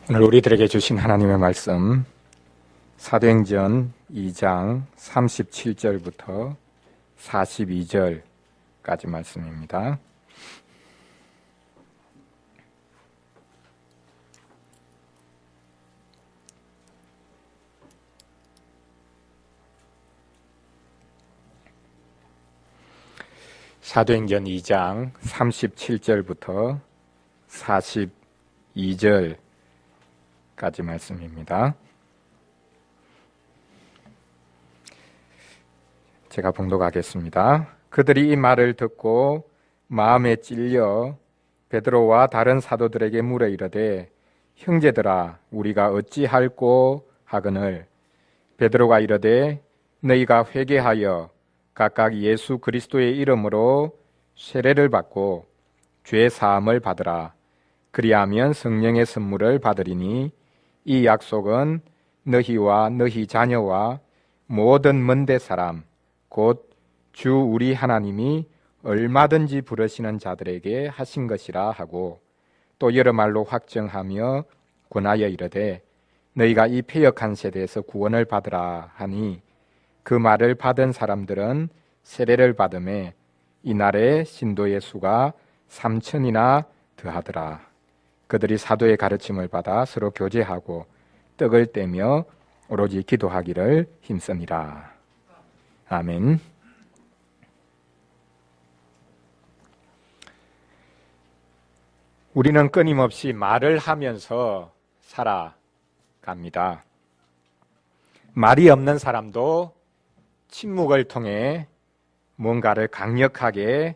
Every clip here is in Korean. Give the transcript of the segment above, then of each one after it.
오늘 우리들에게 주신 하나님의 말씀 사도행전 2장 37절부터 42절까지 말씀입니다. 사도행전 2장 37절부터 42절까지 말씀입니다. 제가 봉독하겠습니다. 그들이 이 말을 듣고 마음에 찔려 베드로와 다른 사도들에게 물어 이르되 형제들아 우리가 어찌할꼬 하거늘 베드로가 이르되 너희가 회개하여 각각 예수 그리스도의 이름으로 세례를 받고 죄 사함을 받으라. 그리하면 성령의 선물을 받으리니 이 약속은 너희와 너희 자녀와 모든 먼데 사람 곧 주 우리 하나님이 얼마든지 부르시는 자들에게 하신 것이라 하고 또 여러 말로 확정하며 권하여 이르되 너희가 이 패역한 세대에서 구원을 받으라 하니 그 말을 받은 사람들은 세례를 받음에 이날에 신도의 수가 3,000이나 더하더라. 그들이 사도의 가르침을 받아 서로 교제하고 떡을 떼며 오로지 기도하기를 힘쓰니라. 아멘. 우리는 끊임없이 말을 하면서 살아갑니다. 말이 없는 사람도 침묵을 통해 뭔가를 강력하게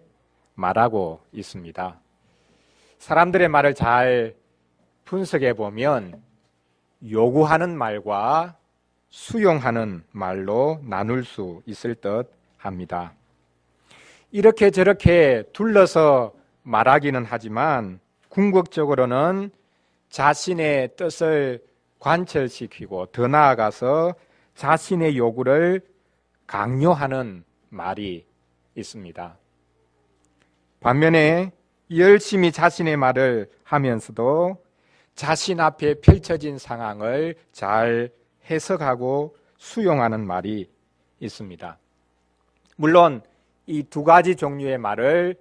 말하고 있습니다. 사람들의 말을 잘 분석해 보면 요구하는 말과 수용하는 말로 나눌 수 있을 듯 합니다. 이렇게 저렇게 둘러서 말하기는 하지만 궁극적으로는 자신의 뜻을 관철시키고 더 나아가서 자신의 요구를 강요하는 말이 있습니다. 반면에 열심히 자신의 말을 하면서도 자신 앞에 펼쳐진 상황을 잘 해석하고 수용하는 말이 있습니다. 물론 이 두 가지 종류의 말을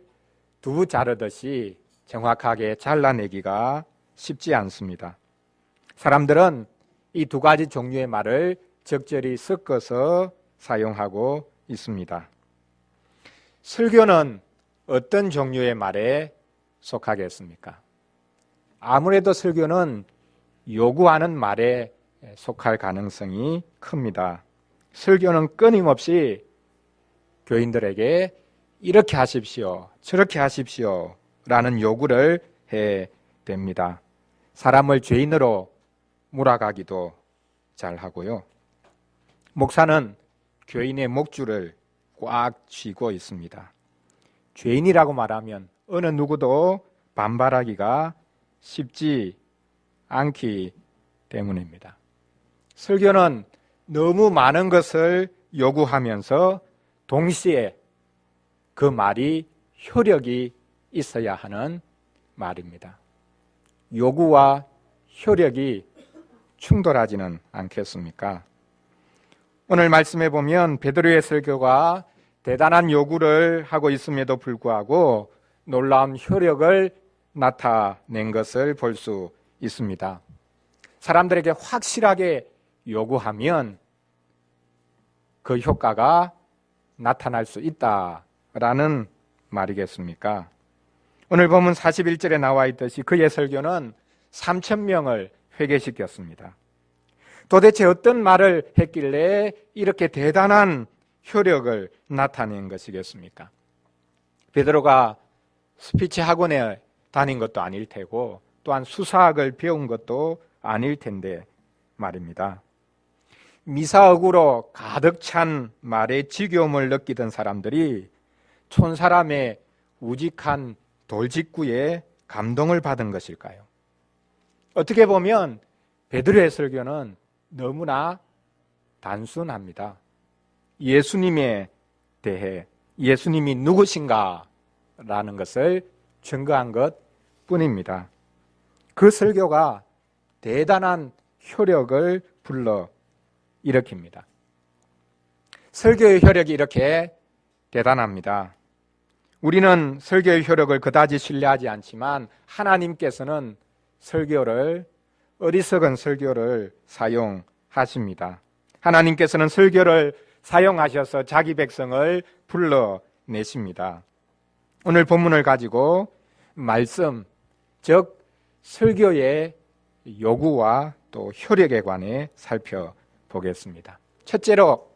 두부 자르듯이 정확하게 잘라내기가 쉽지 않습니다. 사람들은 이 두 가지 종류의 말을 적절히 섞어서 사용하고 있습니다. 설교는 어떤 종류의 말에 속하겠습니까? 아무래도 설교는 요구하는 말에 속할 가능성이 큽니다. 설교는 끊임없이 교인들에게 이렇게 하십시오, 저렇게 하십시오 라는 요구를 해야 됩니다. 사람을 죄인으로 몰아가기도 잘 하고요. 목사는 교인의 목줄을 꽉 쥐고 있습니다. 죄인이라고 말하면 어느 누구도 반발하기가 쉽지 않기 때문입니다. 설교는 너무 많은 것을 요구하면서 동시에 그 말이 효력이 있어야 하는 말입니다. 요구와 효력이 충돌하지는 않겠습니까? 오늘 말씀해 보면 베드로의 설교가 대단한 요구를 하고 있음에도 불구하고 놀라운 효력을 나타낸 것을 볼 수 있습니다. 사람들에게 확실하게 요구하면 그 효과가 나타날 수 있다라는 말이겠습니까? 오늘 본문 41절에 나와 있듯이 그의 설교는 3,000명을 회개시켰습니다. 도대체 어떤 말을 했길래 이렇게 대단한 효력을 나타낸 것이겠습니까? 베드로가 스피치 학원에 다닌 것도 아닐 테고 또한 수사학을 배운 것도 아닐 텐데 말입니다. 미사역으로 가득 찬 말에 지겨움을 느끼던 사람들이 촌사람의 우직한 돌직구에 감동을 받은 것일까요? 어떻게 보면 베드로의 설교는 너무나 단순합니다. 예수님에 대해 예수님이 누구신가라는 것을 증거한 것 뿐입니다. 그 설교가 대단한 효력을 불러 일으킵니다. 설교의 효력이 이렇게 대단합니다. 우리는 설교의 효력을 그다지 신뢰하지 않지만 하나님께서는 어리석은 설교를 사용하십니다. 하나님께서는 설교를 사용하셔서 자기 백성을 불러내십니다. 오늘 본문을 가지고 말씀, 즉 설교의 요구와 또 효력에 관해 살펴보겠습니다. 첫째로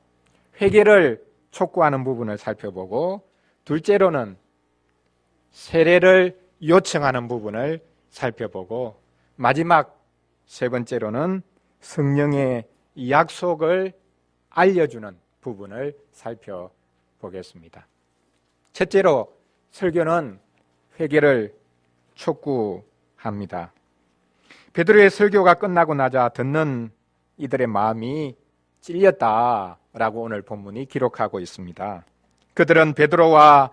회개를 촉구하는 부분을 살펴보고, 둘째로는 세례를 요청하는 부분을 살펴보고, 마지막 세 번째로는 성령의 약속을 알려주는 부분을 살펴보겠습니다. 첫째로 설교는 회개를 촉구합니다. 베드로의 설교가 끝나고 나자 듣는 이들의 마음이 찔렸다라고 오늘 본문이 기록하고 있습니다. 그들은 베드로와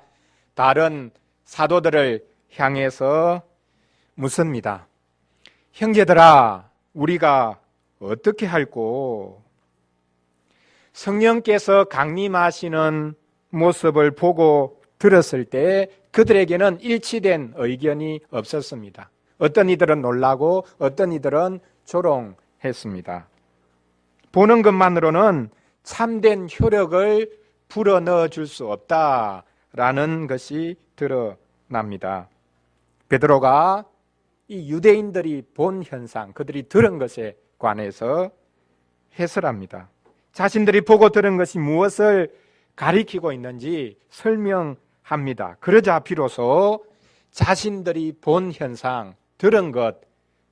다른 사도들을 향해서 묻습니다. 형제들아, 우리가 어떻게 할꼬? 성령께서 강림하시는 모습을 보고 들었을 때 그들에게는 일치된 의견이 없었습니다. 어떤 이들은 놀라고 어떤 이들은 조롱했습니다. 보는 것만으로는 참된 효력을 불어넣어 줄 수 없다라는 것이 드러납니다. 베드로가 이 유대인들이 본 현상, 그들이 들은 것에 관해서 해설합니다. 자신들이 보고 들은 것이 무엇을 가리키고 있는지 설명합니다. 그러자 비로소 자신들이 본 현상, 들은 것,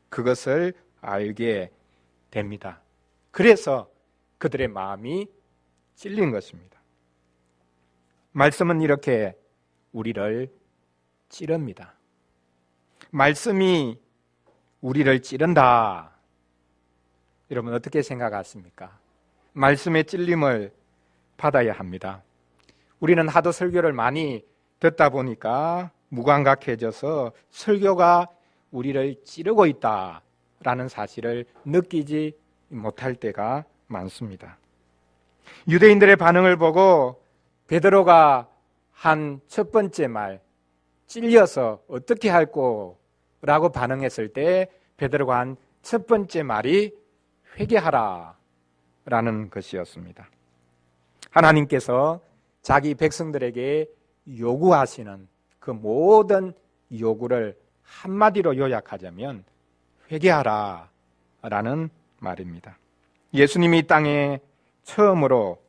그것을 알게 됩니다. 그래서 그들의 마음이 찔린 것입니다. 말씀은 이렇게 우리를 찌릅니다. 말씀이 우리를 찌른다. 여러분 어떻게 생각하십니까? 말씀의 찔림을 받아야 합니다. 우리는 하도 설교를 많이 듣다 보니까 무감각해져서 설교가 우리를 찌르고 있다라는 사실을 느끼지 못할 때가 많습니다. 유대인들의 반응을 보고 베드로가 한 첫 번째 말, 찔려서 어떻게 할꼬? 라고 반응했을 때 베드로가 한 첫 번째 말이 회개하라 라는 것이었습니다. 하나님께서 자기 백성들에게 요구하시는 그 모든 요구를 한마디로 요약하자면 회개하라 라는 말입니다. 예수님이 이 땅에 처음으로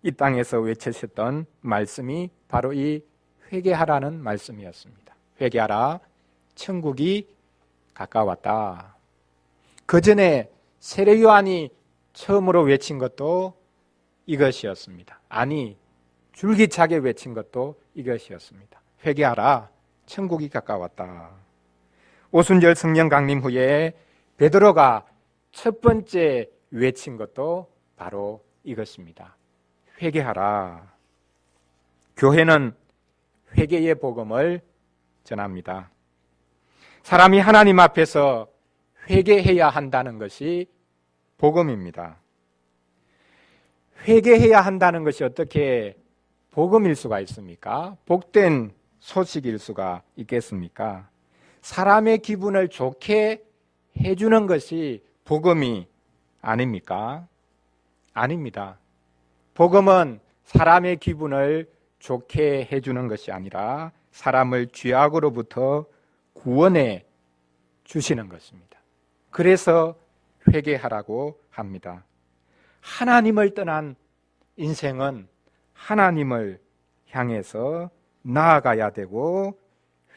이 땅에서 외치셨던 말씀이 바로 이 회개하라는 말씀이었습니다. 회개하라, 천국이 가까웠다. 그 전에 세례 요한이 처음으로 외친 것도 이것이었습니다. 아니, 줄기차게 외친 것도 이것이었습니다. 회개하라, 천국이 가까웠다. 오순절 성령 강림 후에 베드로가 첫 번째 외친 것도 바로 이것입니다. 회개하라. 교회는 회개의 복음을 전합니다. 사람이 하나님 앞에서 회개해야 한다는 것이 복음입니다. 회개해야 한다는 것이 어떻게 복음일 수가 있습니까? 복된 소식일 수가 있겠습니까? 사람의 기분을 좋게 해주는 것이 복음이 아닙니까? 아닙니다. 복음은 사람의 기분을 좋게 해주는 것이 아니라 사람을 죄악으로부터 구원해 주시는 것입니다. 그래서 회개하라고 합니다. 하나님을 떠난 인생은 하나님을 향해서 나아가야 되고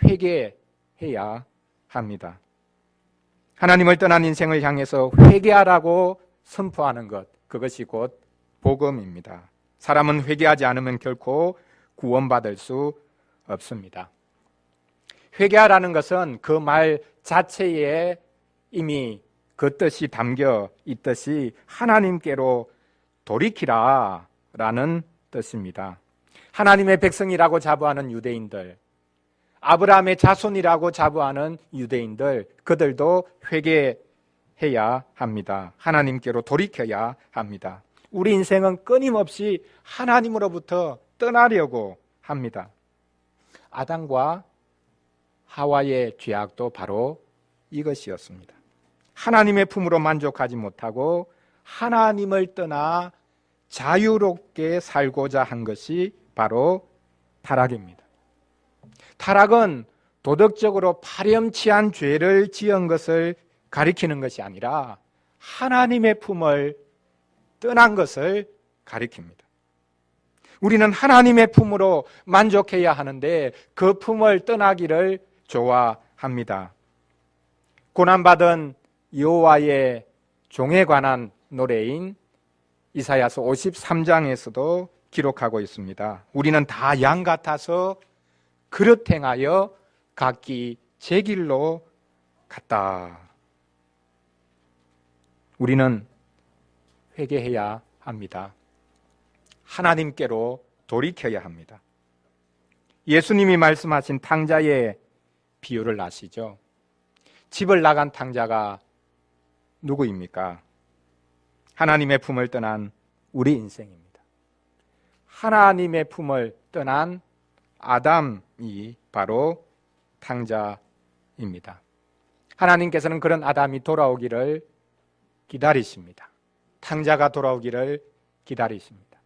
회개해야 합니다. 하나님을 떠난 인생을 향해서 회개하라고 선포하는 것, 그것이 곧 복음입니다. 사람은 회개하지 않으면 결코 구원받을 수 없습니다. 회개하라는 것은 그 말 자체에 이미 그 뜻이 담겨 있듯이 하나님께로 돌이키라 라는 뜻입니다. 하나님의 백성이라고 자부하는 유대인들, 아브라함의 자손이라고 자부하는 유대인들, 그들도 회개해야 합니다. 하나님께로 돌이켜야 합니다. 우리 인생은 끊임없이 하나님으로부터 떠나려고 합니다. 아담과 하와의 죄악도 바로 이것이었습니다. 하나님의 품으로 만족하지 못하고 하나님을 떠나 자유롭게 살고자 한 것이 바로 타락입니다. 타락은 도덕적으로 파렴치한 죄를 지은 것을 가리키는 것이 아니라 하나님의 품을 떠난 것을 가리킵니다. 우리는 하나님의 품으로 만족해야 하는데 그 품을 떠나기를 좋아합니다. 고난받은 여호와의 종에 관한 노래인 이사야서 53장에서도 기록하고 있습니다. 우리는 다 양 같아서 그릇 행하여 각기 제 길로 갔다. 우리는 회개해야 합니다. 하나님께로 돌이켜야 합니다. 예수님이 말씀하신 탕자의 비유를 아시죠? 집을 나간 탕자가 누구입니까? 하나님의 품을 떠난 우리 인생입니다. 하나님의 품을 떠난 아담이 바로 탕자입니다. 하나님께서는 그런 아담이 돌아오기를 기다리십니다. 탕자가 돌아오기를 기다리십니다.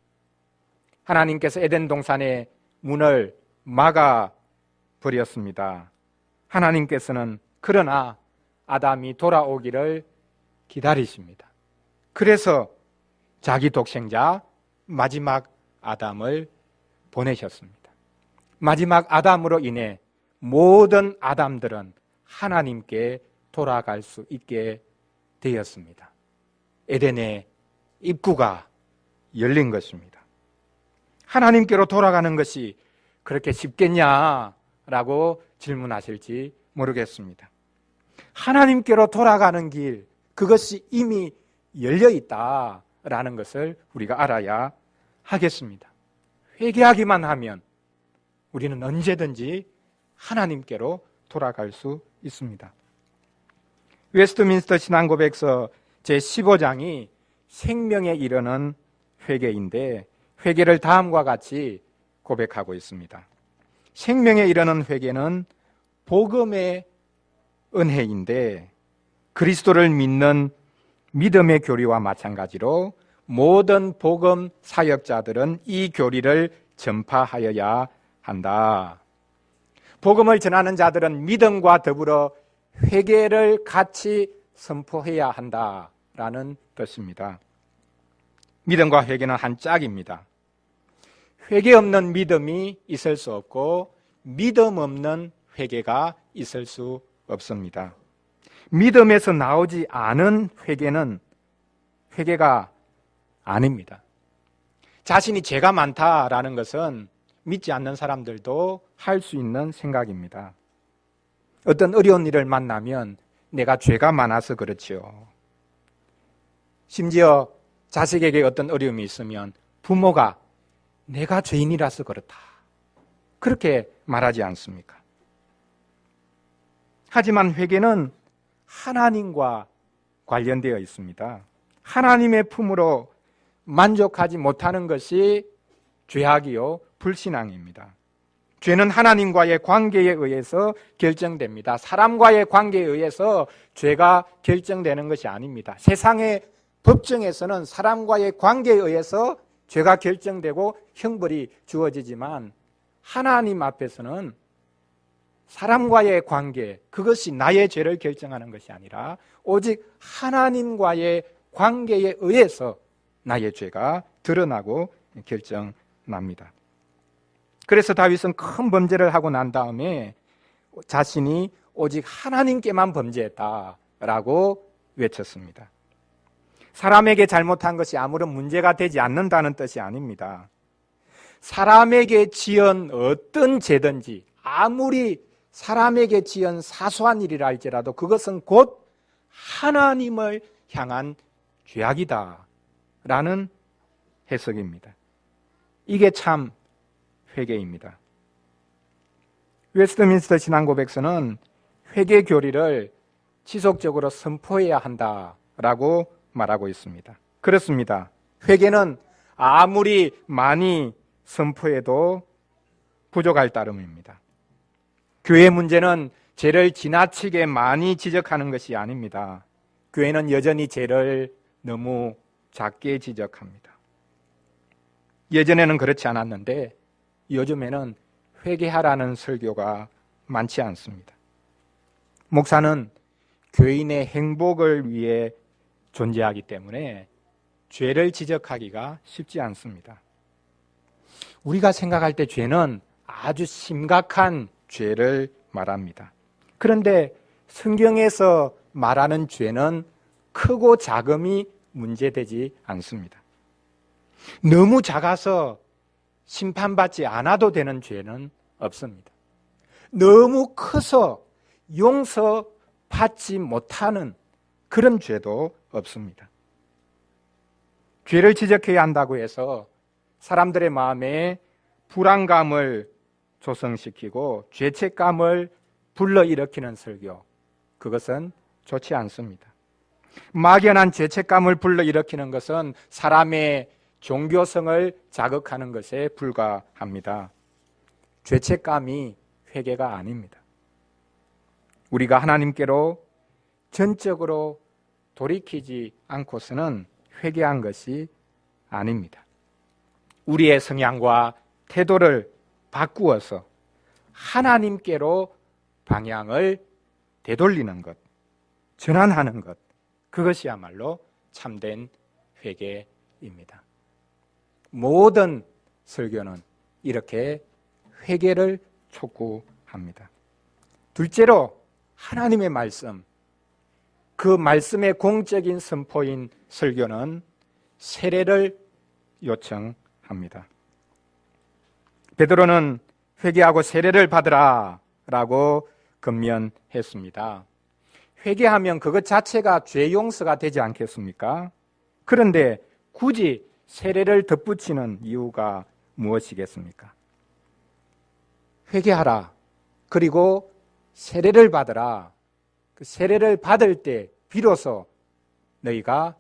하나님께서 에덴 동산의 문을 막아 버렸습니다. 하나님께서는 그러나 아담이 돌아오기를 기다리십니다. 그래서 자기 독생자 마지막 아담을 보내셨습니다. 마지막 아담으로 인해 모든 아담들은 하나님께 돌아갈 수 있게 되었습니다. 에덴의 입구가 열린 것입니다. 하나님께로 돌아가는 것이 그렇게 쉽겠냐라고 질문하실지 모르겠습니다. 하나님께로 돌아가는 길, 그것이 이미 열려 있다라는 것을 우리가 알아야 하겠습니다. 회개하기만 하면 우리는 언제든지 하나님께로 돌아갈 수 있습니다. 웨스트민스터 신앙고백서 제15장이 생명에 이르는 회개인데 회개를 다음과 같이 고백하고 있습니다. 생명에 이르는 회개는 복음의 은혜인데 그리스도를 믿는 믿음의 교리와 마찬가지로 모든 복음 사역자들은 이 교리를 전파하여야 한다. 복음을 전하는 자들은 믿음과 더불어 회개를 같이 선포해야 한다라는 뜻입니다. 믿음과 회개는 한 짝입니다. 회개 없는 믿음이 있을 수 없고 믿음 없는 회개가 있을 수 없습니다. 믿음에서 나오지 않은 회개는 회개가 아닙니다. 자신이 죄가 많다라는 것은 믿지 않는 사람들도 할 수 있는 생각입니다. 어떤 어려운 일을 만나면 내가 죄가 많아서 그렇지요. 심지어 자식에게 어떤 어려움이 있으면 부모가 내가 죄인이라서 그렇다. 그렇게 말하지 않습니까? 하지만 회개는 하나님과 관련되어 있습니다. 하나님의 품으로 만족하지 못하는 것이 죄악이요 불신앙입니다. 죄는 하나님과의 관계에 의해서 결정됩니다. 사람과의 관계에 의해서 죄가 결정되는 것이 아닙니다. 세상의 법정에서는 사람과의 관계에 의해서 죄가 결정되고 형벌이 주어지지만 하나님 앞에서는 사람과의 관계, 그것이 나의 죄를 결정하는 것이 아니라 오직 하나님과의 관계에 의해서 나의 죄가 드러나고 결정납니다. 그래서 다윗은 큰 범죄를 하고 난 다음에 자신이 오직 하나님께만 범죄했다라고 외쳤습니다. 사람에게 잘못한 것이 아무런 문제가 되지 않는다는 뜻이 아닙니다. 사람에게 지은 어떤 죄든지 아무리 사람에게 지은 사소한 일이라 할지라도 그것은 곧 하나님을 향한 죄악이다 라는 해석입니다. 이게 참 회개입니다. 웨스트민스터 신앙고백서는 회개 교리를 지속적으로 선포해야 한다라고 말하고 있습니다. 그렇습니다. 회개는 아무리 많이 선포해도 부족할 따름입니다. 교회 문제는 죄를 지나치게 많이 지적하는 것이 아닙니다. 교회는 여전히 죄를 너무 작게 지적합니다. 예전에는 그렇지 않았는데 요즘에는 회개하라는 설교가 많지 않습니다. 목사는 교인의 행복을 위해 존재하기 때문에 죄를 지적하기가 쉽지 않습니다. 우리가 생각할 때 죄는 아주 심각한 죄를 말합니다. 그런데 성경에서 말하는 죄는 크고 작음이 문제되지 않습니다. 너무 작아서 심판받지 않아도 되는 죄는 없습니다. 너무 커서 용서받지 못하는 그런 죄도 없습니다. 죄를 지적해야 한다고 해서 사람들의 마음에 불안감을 조성시키고 죄책감을 불러일으키는 설교, 그것은 좋지 않습니다. 막연한 죄책감을 불러일으키는 것은 사람의 종교성을 자극하는 것에 불과합니다. 죄책감이 회개가 아닙니다. 우리가 하나님께로 전적으로 돌이키지 않고서는 회개한 것이 아닙니다. 우리의 성향과 태도를 바꾸어서 하나님께로 방향을 되돌리는 것, 전환하는 것, 그것이야말로 참된 회개입니다. 모든 설교는 이렇게 회개를 촉구합니다. 둘째로 하나님의 말씀, 그 말씀의 공적인 선포인 설교는 세례를 요청합니다. 베드로는 회개하고 세례를 받으라 라고 권면했습니다. 회개하면 그것 자체가 죄 용서가 되지 않겠습니까? 그런데 굳이 세례를 덧붙이는 이유가 무엇이겠습니까? 회개하라, 그리고 세례를 받으라. 그 세례를 받을 때 비로소 너희가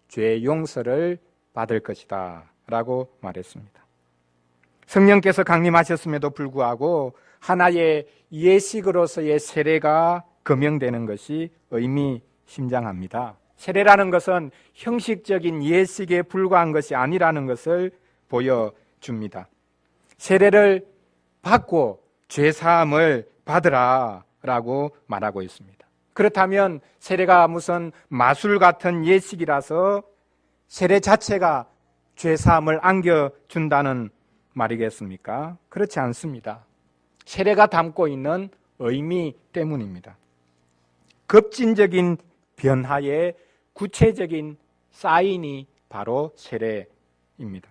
죄 용서를 받을 것이다 라고 말했습니다. 성령께서 강림하셨음에도 불구하고 하나의 예식으로서의 세례가 금형되는 것이 의미심장합니다. 세례라는 것은 형식적인 예식에 불과한 것이 아니라는 것을 보여줍니다. 세례를 받고 죄사함을 받으라 라고 말하고 있습니다. 그렇다면 세례가 무슨 마술 같은 예식이라서 세례 자체가 죄사함을 안겨준다는 말이겠습니까? 그렇지 않습니다. 세례가 담고 있는 의미 때문입니다. 급진적인 변화의 구체적인 사인이 바로 세례입니다.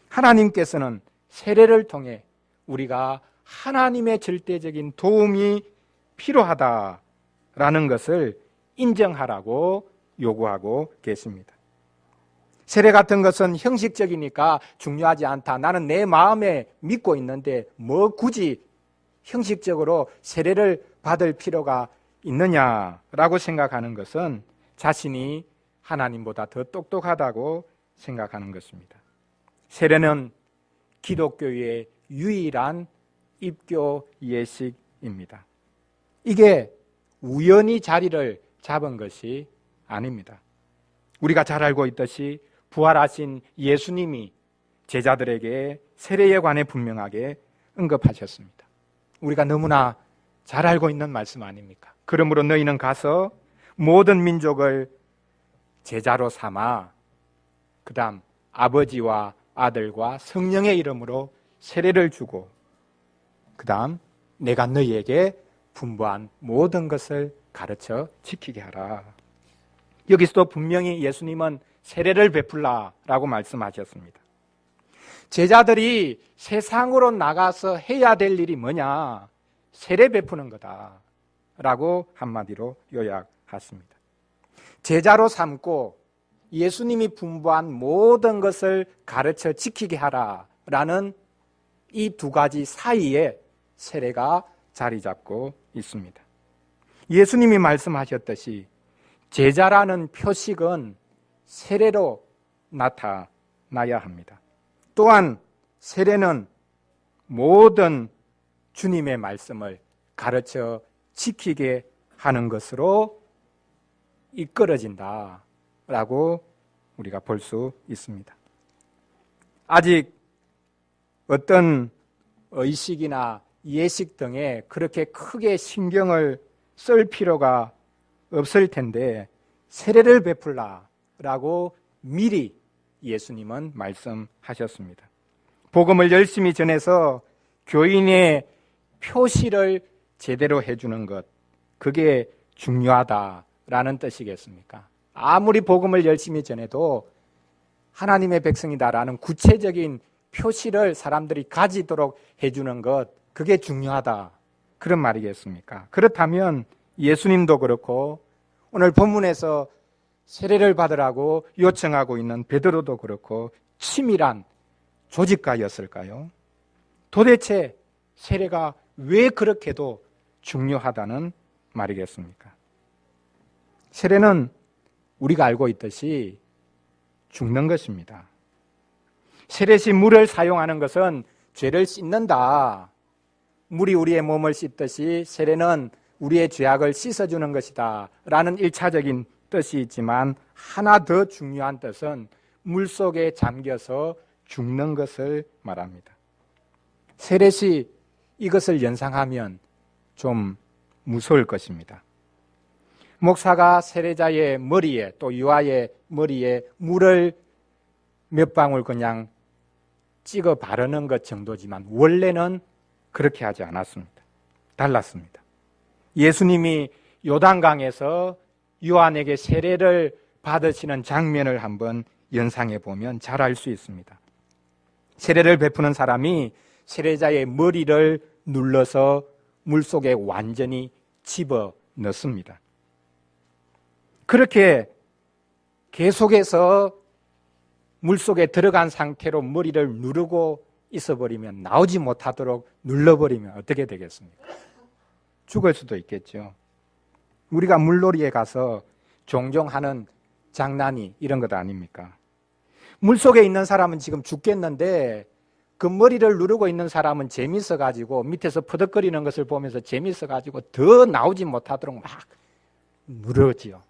하나님께서는 세례를 통해 우리가 하나님의 절대적인 도움이 필요하다라는 것을 인정하라고 요구하고 계십니다. 세례 같은 것은 형식적이니까 중요하지 않다. 나는 내 마음에 믿고 있는데 뭐 굳이 형식적으로 세례를 받을 필요가 있느냐라고 생각하는 것은 자신이 하나님보다 더 똑똑하다고 생각하는 것입니다. 세례는 기독교의 유일한 입교 예식입니다. 이게 우연히 자리를 잡은 것이 아닙니다. 우리가 잘 알고 있듯이 부활하신 예수님이 제자들에게 세례에 관해 분명하게 언급하셨습니다. 우리가 너무나 잘 알고 있는 말씀 아닙니까? 그러므로 너희는 가서 모든 민족을 제자로 삼아 그 다음 아버지와 아들과 성령의 이름으로 세례를 주고 그 다음 내가 너희에게 분부한 모든 것을 가르쳐 지키게 하라. 여기서도 분명히 예수님은 세례를 베풀라라고 말씀하셨습니다. 제자들이 세상으로 나가서 해야 될 일이 뭐냐? 세례 베푸는 거다라고 한마디로 요약했습니다. 제자로 삼고 예수님이 분부한 모든 것을 가르쳐 지키게 하라라는 이 두 가지 사이에 세례가 자리 잡고 있습니다. 예수님이 말씀하셨듯이 제자라는 표식은 세례로 나타나야 합니다. 또한 세례는 모든 주님의 말씀을 가르쳐 지키게 하는 것으로 이끌어진다라고 우리가 볼 수 있습니다. 아직 어떤 의식이나 예식 등에 그렇게 크게 신경을 쓸 필요가 없을 텐데 세례를 베풀라라고 미리 예수님은 말씀하셨습니다. 복음을 열심히 전해서 교인의 표시를 제대로 해주는 것, 그게 중요하다라는 뜻이겠습니까? 아무리 복음을 열심히 전해도 하나님의 백성이다라는 구체적인 표시를 사람들이 가지도록 해주는 것, 그게 중요하다, 그런 말이겠습니까? 그렇다면 예수님도 그렇고 오늘 본문에서 세례를 받으라고 요청하고 있는 베드로도 그렇고 치밀한 조직가였을까요? 도대체 세례가 왜 그렇게도 중요하다는 말이겠습니까? 세례는 우리가 알고 있듯이 죽는 것입니다. 세례시 물을 사용하는 것은 죄를 씻는다. 물이 우리의 몸을 씻듯이 세례는 우리의 죄악을 씻어주는 것이다 라는 1차적인 뜻이 있지만 하나 더 중요한 뜻은 물속에 잠겨서 죽는 것을 말합니다. 세례시 이것을 연상하면 좀 무서울 것입니다. 목사가 세례자의 머리에 또 유아의 머리에 물을 몇 방울 그냥 찍어 바르는 것 정도지만 원래는 그렇게 하지 않았습니다. 달랐습니다. 예수님이 요단강에서 요한에게 세례를 받으시는 장면을 한번 연상해 보면 잘 알 수 있습니다. 세례를 베푸는 사람이 세례자의 머리를 눌러서 물속에 완전히 집어 넣습니다. 그렇게 계속해서 물속에 들어간 상태로 머리를 누르고 있어버리면 나오지 못하도록 눌러버리면 어떻게 되겠습니까? 죽을 수도 있겠죠. 우리가 물놀이에 가서 종종 하는 장난이 이런 것 아닙니까? 물속에 있는 사람은 지금 죽겠는데 그 머리를 누르고 있는 사람은 재밌어가지고 밑에서 퍼덕거리는 것을 보면서 재밌어가지고 더 나오지 못하도록 막 누르지요.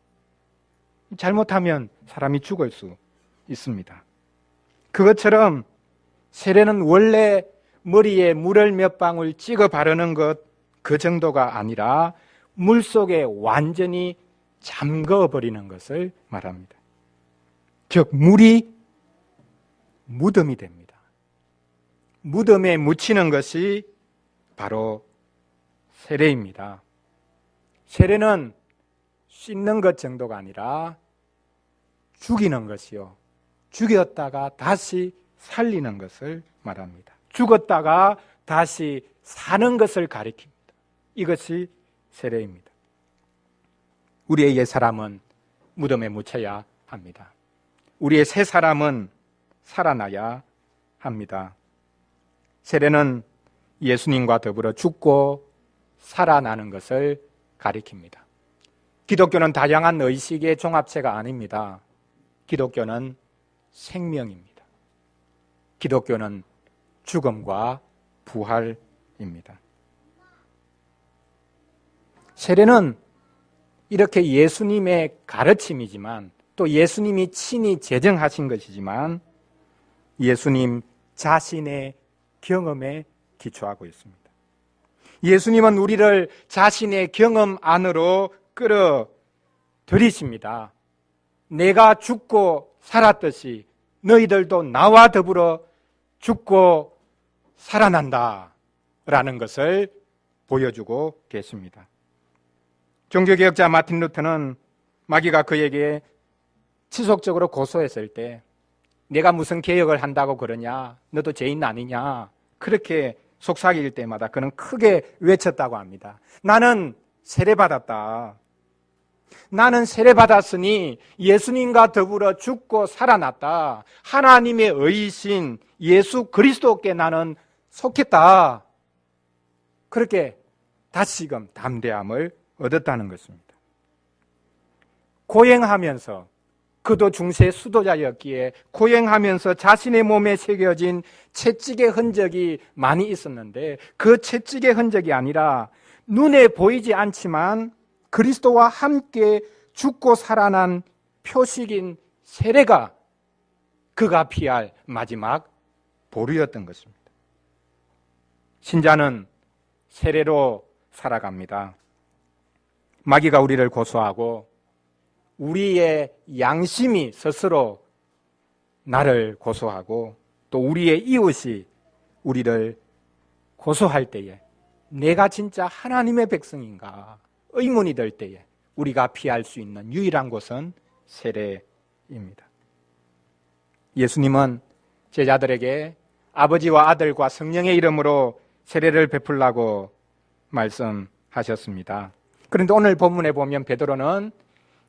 잘못하면 사람이 죽을 수 있습니다. 그것처럼 세례는 원래 머리에 물을 몇 방울 찍어 바르는 것 그 정도가 아니라 물속에 완전히 잠궈버리는 것을 말합니다. 즉 물이 무덤이 됩니다. 무덤에 묻히는 것이 바로 세례입니다. 세례는 씻는 것 정도가 아니라 죽이는 것이요. 죽였다가 다시 살리는 것을 말합니다. 죽었다가 다시 사는 것을 가리킵니다. 이것이 세례입니다. 우리의 옛 사람은 무덤에 묻혀야 합니다. 우리의 새 사람은 살아나야 합니다. 세례는 예수님과 더불어 죽고 살아나는 것을 가리킵니다. 기독교는 다양한 의식의 종합체가 아닙니다. 기독교는 생명입니다. 기독교는 죽음과 부활입니다. 세례는 이렇게 예수님의 가르침이지만 또 예수님이 친히 제정하신 것이지만 예수님 자신의 경험에 기초하고 있습니다. 예수님은 우리를 자신의 경험 안으로 끌어들이십니다. 내가 죽고 살았듯이 너희들도 나와 더불어 죽고 살아난다 라는 것을 보여주고 계십니다. 종교개혁자 마틴 루터는 마귀가 그에게 지속적으로 고소했을 때 내가 무슨 개혁을 한다고 그러냐, 너도 죄인 아니냐, 그렇게 속삭일 때마다 그는 크게 외쳤다고 합니다. 나는 세례받았다. 나는 세례받았으니 예수님과 더불어 죽고 살아났다. 하나님의 의이신 예수 그리스도께 나는 속했다. 그렇게 다시금 담대함을 얻었다는 것입니다. 고행하면서, 그도 중세 수도자였기에 고행하면서 자신의 몸에 새겨진 채찍의 흔적이 많이 있었는데, 그 채찍의 흔적이 아니라 눈에 보이지 않지만 그리스도와 함께 죽고 살아난 표식인 세례가 그가 피할 마지막 보루였던 것입니다. 신자는 세례로 살아갑니다. 마귀가 우리를 고소하고 우리의 양심이 스스로 나를 고소하고 또 우리의 이웃이 우리를 고소할 때에 내가 진짜 하나님의 백성인가 의문이 들 때에 우리가 피할 수 있는 유일한 곳은 세례입니다. 예수님은 제자들에게 아버지와 아들과 성령의 이름으로 세례를 베풀라고 말씀하셨습니다. 그런데 오늘 본문에 보면 베드로는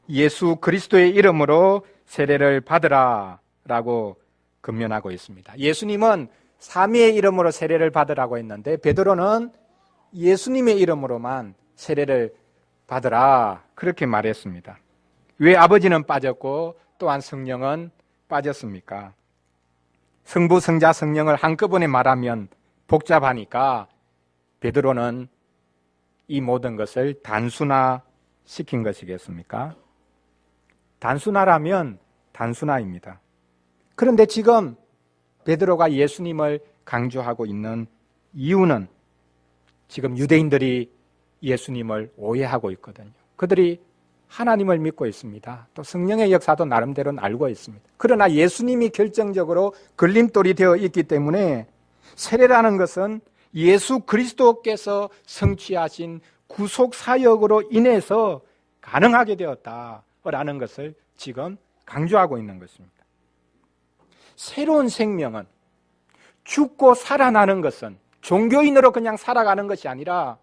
예수 그리스도의 이름으로 세례를 받으라 라고 권면하고 있습니다. 예수님은 삼위의 이름으로 세례를 받으라고 했는데 베드로는 예수님의 이름으로만 세례를 받으라 그렇게 말했습니다. 왜 아버지는 빠졌고 또한 성령은 빠졌습니까? 성부, 성자, 성령을 한꺼번에 말하면 복잡하니까 베드로는 이 모든 것을 단순화시킨 것이겠습니까? 단순화라면 단순화입니다. 그런데 지금 베드로가 예수님을 강조하고 있는 이유는 지금 유대인들이 예수님을 오해하고 있거든요. 그들이 하나님을 믿고 있습니다. 또 성령의 역사도 나름대로는 알고 있습니다. 그러나 예수님이 결정적으로 걸림돌이 되어 있기 때문에 세례라는 것은 예수 그리스도께서 성취하신 구속 사역으로 인해서 가능하게 되었다라는 것을 지금 강조하고 있는 것입니다. 새로운 생명은 죽고 살아나는 것은 종교인으로 그냥 살아가는 것이 아니라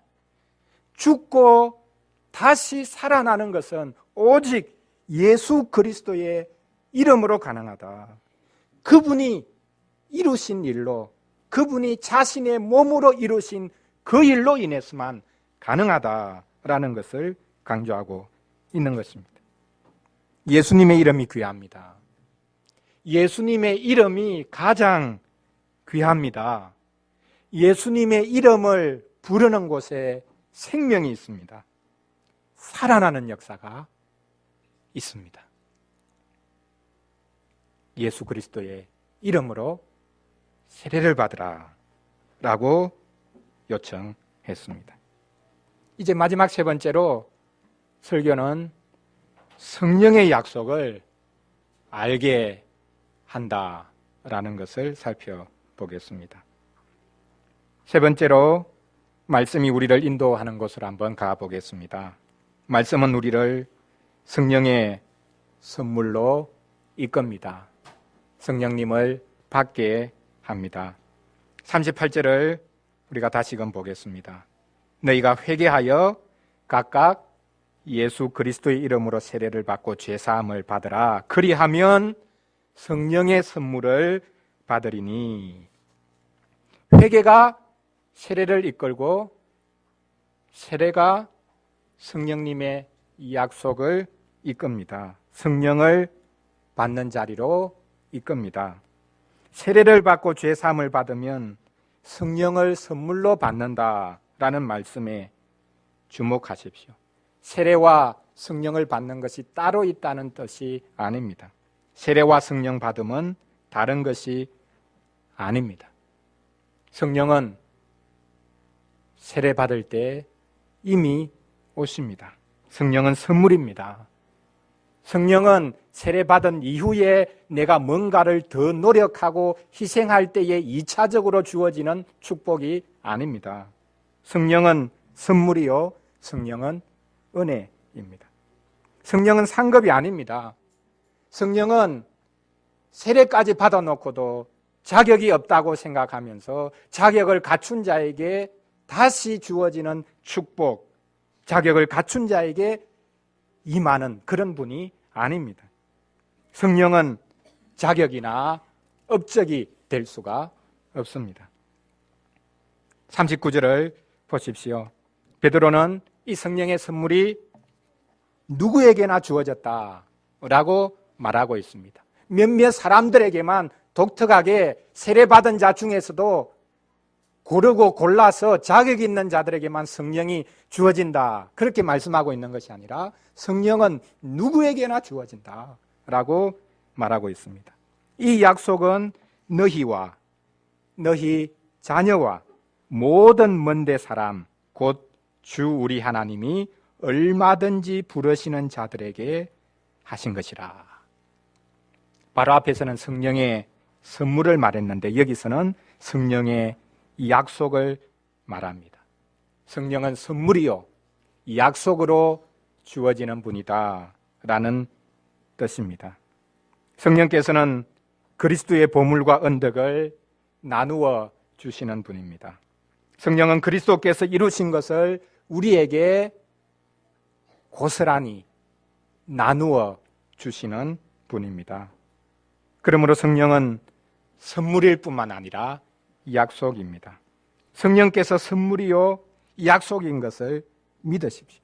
죽고 다시 살아나는 것은 오직 예수 그리스도의 이름으로 가능하다. 그분이 이루신 일로, 그분이 자신의 몸으로 이루신 그 일로 인해서만 가능하다라는 것을 강조하고 있는 것입니다. 예수님의 이름이 귀합니다. 예수님의 이름이 가장 귀합니다. 예수님의 이름을 부르는 곳에 생명이 있습니다. 살아나는 역사가 있습니다. 예수 그리스도의 이름으로 세례를 받으라 라고 요청했습니다. 이제 마지막 세 번째로 설교는 성령의 약속을 알게 한다라는 것을 살펴보겠습니다. 세 번째로 말씀이 우리를 인도하는 곳으로 한번 가보겠습니다. 말씀은 우리를 성령의 선물로 이끕니다. 성령님을 받게 합니다. 38절을 우리가 다시금 보겠습니다. 너희가 회개하여 각각 예수 그리스도의 이름으로 세례를 받고 죄사함을 받으라. 그리하면 성령의 선물을 받으리니. 회개가 세례를 이끌고 세례가 성령님의 약속을 이끕니다. 성령을 받는 자리로 이끕니다. 세례를 받고 죄사함을 받으면 성령을 선물로 받는다라는 말씀에 주목하십시오. 세례와 성령을 받는 것이 따로 있다는 뜻이 아닙니다. 세례와 성령 받음은 다른 것이 아닙니다. 성령은 세례 받을 때 이미 오십니다. 성령은 선물입니다. 성령은 세례 받은 이후에 내가 뭔가를 더 노력하고 희생할 때에 2차적으로 주어지는 축복이 아닙니다. 성령은 선물이요, 성령은 은혜입니다. 성령은 상급이 아닙니다. 성령은 세례까지 받아놓고도 자격이 없다고 생각하면서 자격을 갖춘 자에게 다시 주어지는 축복, 자격을 갖춘 자에게 임하는 그런 분이 아닙니다. 성령은 자격이나 업적이 될 수가 없습니다. 39절을 보십시오. 베드로는 이 성령의 선물이 누구에게나 주어졌다라고 말하고 있습니다. 몇몇 사람들에게만 독특하게 세례받은 자 중에서도 고르고 골라서 자격 있는 자들에게만 성령이 주어진다, 그렇게 말씀하고 있는 것이 아니라 성령은 누구에게나 주어진다라고 말하고 있습니다. 이 약속은 너희와 너희 자녀와 모든 먼데 사람 곧 주 우리 하나님이 얼마든지 부르시는 자들에게 하신 것이라. 바로 앞에서는 성령의 선물을 말했는데 여기서는 성령의 약속을 말합니다. 성령은 선물이요 약속으로 주어지는 분이다 라는 뜻입니다. 성령께서는 그리스도의 보물과 언덕을 나누어 주시는 분입니다. 성령은 그리스도께서 이루신 것을 우리에게 고스란히 나누어 주시는 분입니다. 그러므로 성령은 선물일 뿐만 아니라 약속입니다. 성령께서 선물이요 약속인 것을 믿으십시오.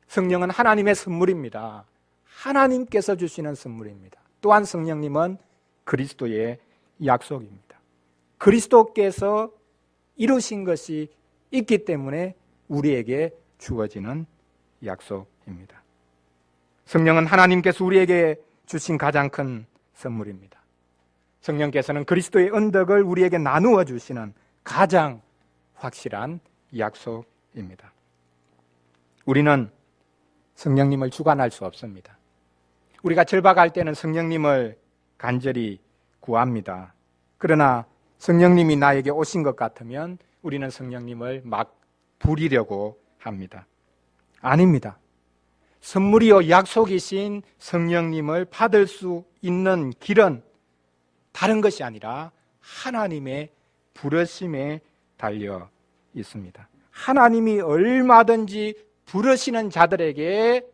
성령은 하나님의 선물입니다. 하나님께서 주시는 선물입니다. 또한 성령님은 그리스도의 약속입니다. 그리스도께서 이루신 것이 있기 때문에 우리에게 주어지는 약속입니다. 성령은 하나님께서 우리에게 주신 가장 큰 선물입니다. 성령께서는 그리스도의 언덕을 우리에게 나누어 주시는 가장 확실한 약속입니다. 우리는 성령님을 주관할 수 없습니다. 우리가 절박할 때는 성령님을 간절히 구합니다. 그러나 성령님이 나에게 오신 것 같으면 우리는 성령님을 막 부리려고 합니다. 아닙니다. 선물이요 약속이신 성령님을 받을 수 있는 길은 다른 것이 아니라 하나님의 부르심에 달려 있습니다. 하나님이 얼마든지 부르시는 자들에게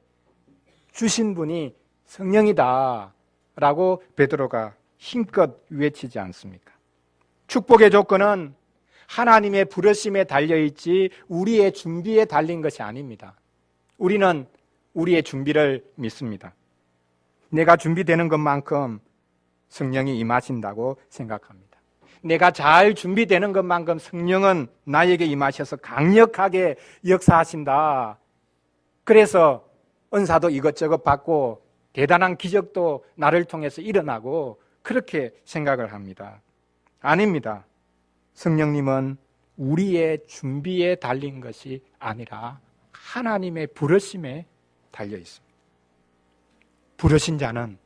주신 분이 성령이다 라고 베드로가 힘껏 외치지 않습니까? 축복의 조건은 하나님의 부르심에 달려있지 우리의 준비에 달린 것이 아닙니다. 우리는 우리의 준비를 믿습니다. 내가 준비되는 것만큼 성령이 임하신다고 생각합니다. 내가 잘 준비되는 것만큼 성령은 나에게 임하셔서 강력하게 역사하신다. 그래서 은사도 이것저것 받고 대단한 기적도 나를 통해서 일어나고 그렇게 생각을 합니다. 아닙니다. 성령님은 우리의 준비에 달린 것이 아니라 하나님의 부르심에 달려 있습니다. 부르신 자는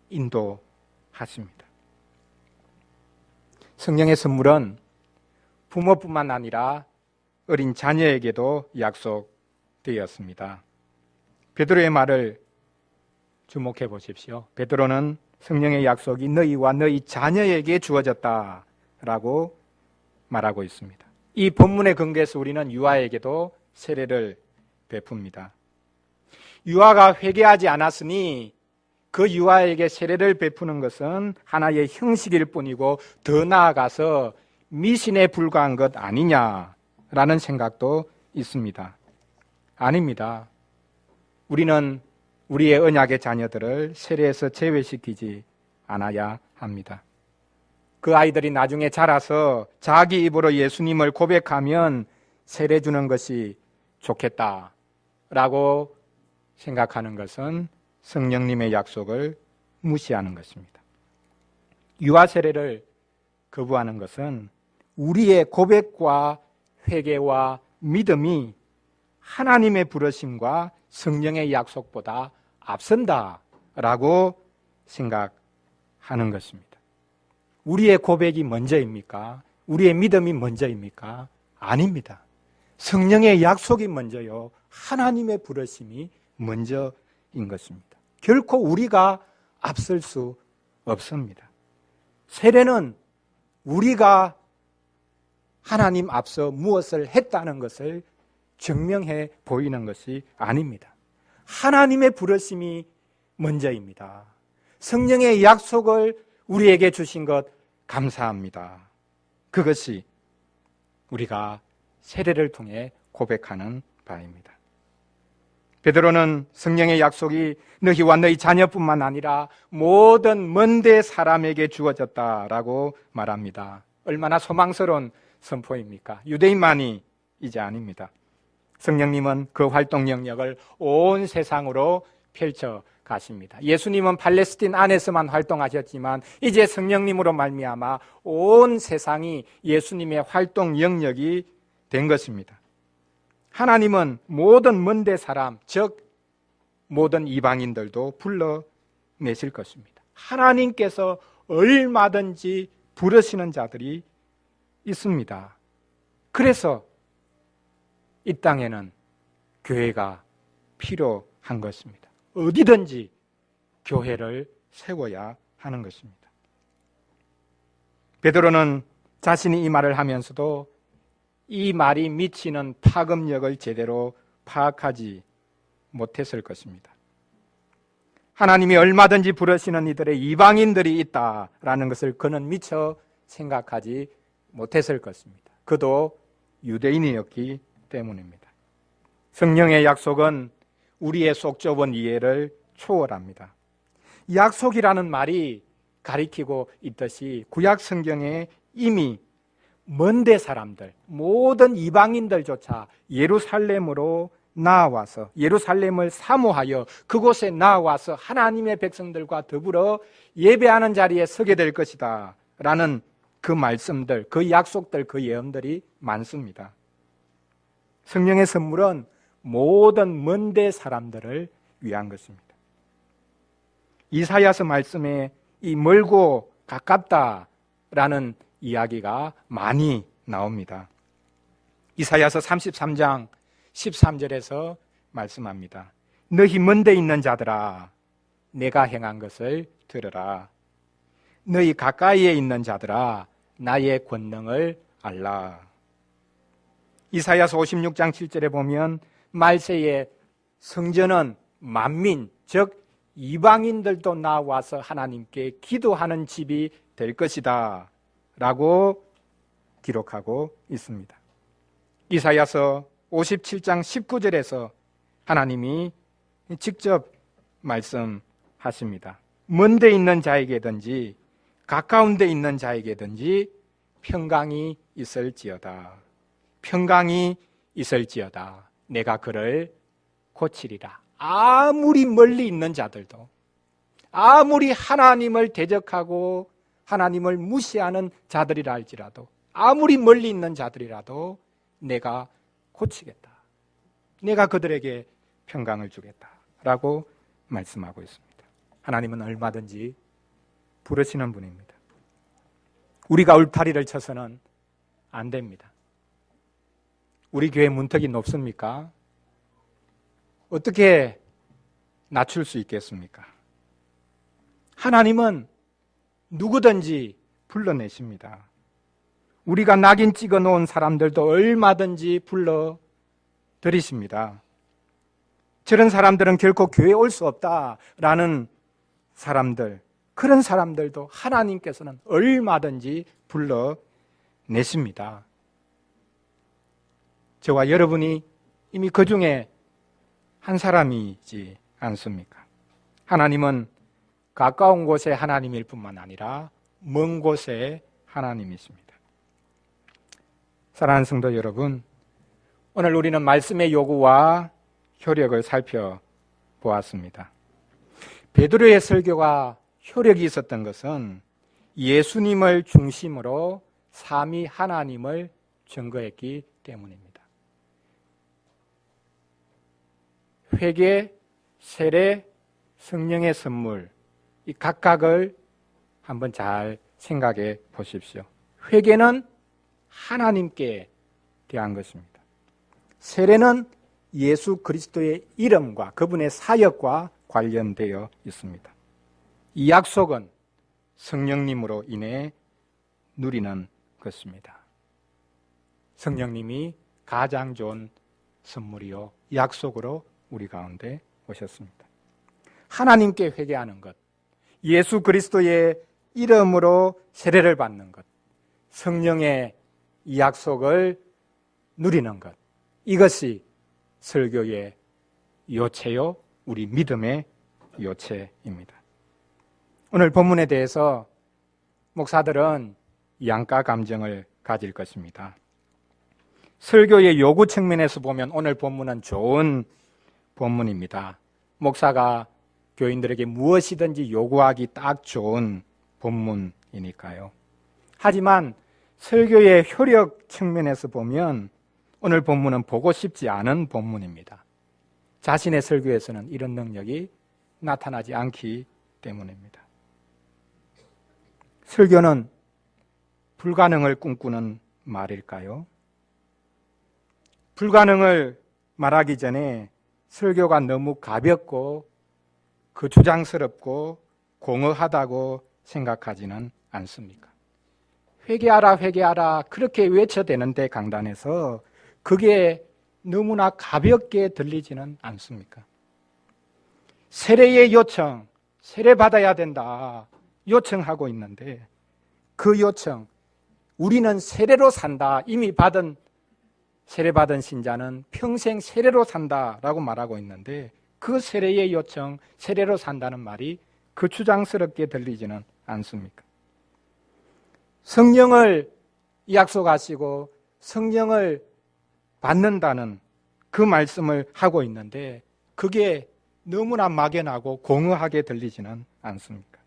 인도하십니다. 성령의 선물은 부모뿐만 아니라 어린 자녀에게도 약속되었습니다. 베드로의 말을 주목해 보십시오. 베드로는 성령의 약속이 너희와 너희 자녀에게 주어졌다라고 말하고 있습니다. 이 본문의 근거에서 우리는 유아에게도 세례를 베풉니다. 유아가 회개하지 않았으니 그 유아에게 세례를 베푸는 것은 하나의 형식일 뿐이고 더 나아가서 미신에 불과한 것 아니냐라는 생각도 있습니다. 아닙니다. 우리는 우리의 언약의 자녀들을 세례에서 제외시키지 않아야 합니다. 그 아이들이 나중에 자라서 자기 입으로 예수님을 고백하면 세례 주는 것이 좋겠다라고 생각하는 것은 성령님의 약속을 무시하는 것입니다. 유아 세례를 거부하는 것은 우리의 고백과 회개와 믿음이 하나님의 부르심과 성령의 약속보다 앞선다라고 생각하는 것입니다. 우리의 고백이 먼저입니까? 우리의 믿음이 먼저입니까? 아닙니다. 성령의 약속이 먼저요. 하나님의 부르심이 먼저인 것입니다. 결코 우리가 앞설 수 없습니다. 세례는 우리가 하나님 앞서 무엇을 했다는 것을 증명해 보이는 것이 아닙니다. 하나님의 부르심이 먼저입니다. 성령의 약속을 우리에게 주신 것 감사합니다. 그것이 우리가 세례를 통해 고백하는 바입니다. 베드로는 성령의 약속이 너희와 너희 자녀뿐만 아니라 모든 먼데 사람에게 주어졌다라고 말합니다. 얼마나 소망스러운 선포입니까? 유대인만이 이제 아닙니다. 성령님은 그 활동 영역을 온 세상으로 펼쳐 가십니다. 예수님은 팔레스틴 안에서만 활동하셨지만 이제 성령님으로 말미암아 온 세상이 예수님의 활동 영역이 된 것입니다. 하나님은 모든 먼데 사람, 즉 모든 이방인들도 불러내실 것입니다. 하나님께서 얼마든지 부르시는 자들이 있습니다. 그래서 이 땅에는 교회가 필요한 것입니다. 어디든지 교회를 세워야 하는 것입니다. 베드로는 자신이 이 말을 하면서도 이 말이 미치는 파급력을 제대로 파악하지 못했을 것입니다. 하나님이 얼마든지 부르시는 이들의 이방인들이 있다라는 것을 그는 미처 생각하지 못했을 것입니다. 그도 유대인이었기 때문입니다. 성령의 약속은 우리의 속 좁은 이해를 초월합니다. 약속이라는 말이 가리키고 있듯이 구약 성경에 이미 먼데 사람들, 모든 이방인들조차 예루살렘으로 나와서 예루살렘을 사모하여 그곳에 나와서 하나님의 백성들과 더불어 예배하는 자리에 서게 될 것이다 라는 그 말씀들, 그 약속들, 그 예언들이 많습니다. 성령의 선물은 모든 먼데 사람들을 위한 것입니다. 이사야서 말씀에 이 멀고 가깝다라는 이야기가 많이 나옵니다. 이사야서 33장 13절에서 말씀합니다. 너희 먼데 있는 자들아, 내가 행한 것을 들으라. 너희 가까이에 있는 자들아, 나의 권능을 알라. 이사야서 56장 7절에 보면 말세에 성전은 만민, 즉 이방인들도 나와서 하나님께 기도하는 집이 될 것이다 라고 기록하고 있습니다. 이사야서 57장 19절에서 하나님이 직접 말씀하십니다. 먼데 있는 자에게든지 가까운 데 있는 자에게든지 평강이 있을지어다. 평강이 있을지어다. 내가 그를 고치리라. 아무리 멀리 있는 자들도, 아무리 하나님을 대적하고 하나님을 무시하는 자들이라 할지라도, 아무리 멀리 있는 자들이라도 내가 고치겠다. 내가 그들에게 평강을 주겠다라고 말씀하고 있습니다. 하나님은 얼마든지 부르시는 분입니다. 우리가 울타리를 쳐서는 안 됩니다. 우리 교회 문턱이 높습니까? 어떻게 낮출 수 있겠습니까? 하나님은 누구든지 불러내십니다. 우리가 낙인 찍어 놓은 사람들도 얼마든지 불러들이십니다. 저런 사람들은 결코 교회에 올 수 없다라는 사람들, 그런 사람들도 하나님께서는 얼마든지 불러내십니다. 저와 여러분이 이미 그 중에 한 사람이지 않습니까? 하나님은 가까운 곳에 하나님일 뿐만 아니라 먼 곳에 하나님이십니다. 사랑하는 성도 여러분, 오늘 우리는 말씀의 요구와 효력을 살펴보았습니다. 베드로의 설교가 효력이 있었던 것은 예수님을 중심으로 삼위 하나님을 증거했기 때문입니다. 회개, 세례, 성령의 선물, 이 각각을 한번 잘 생각해 보십시오. 회개는 하나님께 대한 것입니다. 세례는 예수 그리스도의 이름과 그분의 사역과 관련되어 있습니다. 이 약속은 성령님으로 인해 누리는 것입니다. 성령님이 가장 좋은 선물이요 약속으로 우리 가운데 오셨습니다. 하나님께 회개하는 것, 예수 그리스도의 이름으로 세례를 받는 것, 성령의 이 약속을 누리는 것, 이것이 설교의 요체요, 우리 믿음의 요체입니다. 오늘 본문에 대해서 목사들은 양가 감정을 가질 것입니다. 설교의 요구 측면에서 보면 오늘 본문은 좋은 본문입니다. 목사가 교인들에게 무엇이든지 요구하기 딱 좋은 본문이니까요. 하지만 설교의 효력 측면에서 보면 오늘 본문은 보고 싶지 않은 본문입니다. 자신의 설교에서는 이런 능력이 나타나지 않기 때문입니다. 설교는 불가능을 꿈꾸는 말일까요? 불가능을 말하기 전에 설교가 너무 가볍고 거추장스럽고 공허하다고 생각하지는 않습니까? 회개하라 회개하라 그렇게 외쳐대는데 강단에서 그게 너무나 가볍게 들리지는 않습니까? 세례의 요청, 세례 받아야 된다 요청하고 있는데 그 요청, 우리는 세례로 산다, 이미 세례받은 신자는 평생 세례로 산다라고 말하고 있는데 그 세례의 요청, 세례로 산다는 말이 거추장스럽게 들리지는 않습니까? 성령을 약속하시고 성령을 받는다는 그 말씀을 하고 있는데 그게 너무나 막연하고 공허하게 들리지는 않습니까?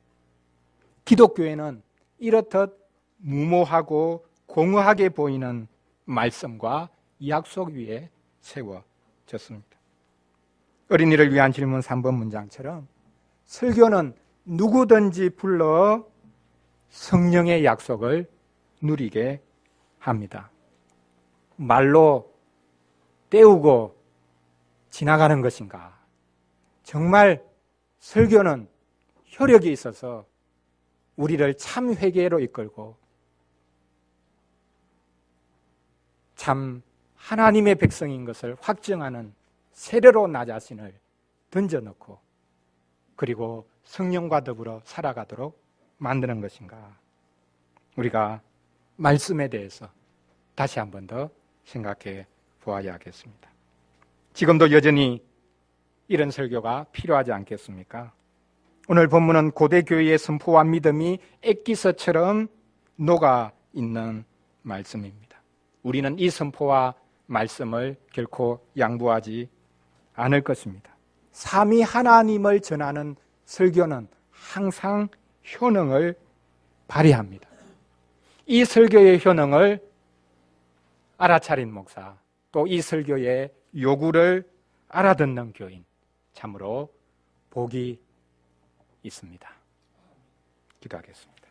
기독교에는 이렇듯 무모하고 공허하게 보이는 말씀과 약속 위에 세워졌습니다. 어린이를 위한 질문 3번 문장처럼 설교는 누구든지 불러 성령의 약속을 누리게 합니다. 말로 때우고 지나가는 것인가? 정말 설교는 효력이 있어서 우리를 참 회개로 이끌고 참 하나님의 백성인 것을 확증하는 세례로 나 자신을 던져놓고 그리고 성령과 더불어 살아가도록 만드는 것인가? 우리가 말씀에 대해서 다시 한 번 더 생각해 보아야겠습니다. 지금도 여전히 이런 설교가 필요하지 않겠습니까? 오늘 본문은 고대 교회의 선포와 믿음이 액기서처럼 녹아 있는 말씀입니다. 우리는 이 선포와 말씀을 결코 양보하지 않을 것입니다. 삼위 하나님을 전하는 설교는 항상 효능을 발휘합니다. 이 설교의 효능을 알아차린 목사, 또 이 설교의 요구를 알아듣는 교인, 참으로 복이 있습니다. 기도하겠습니다.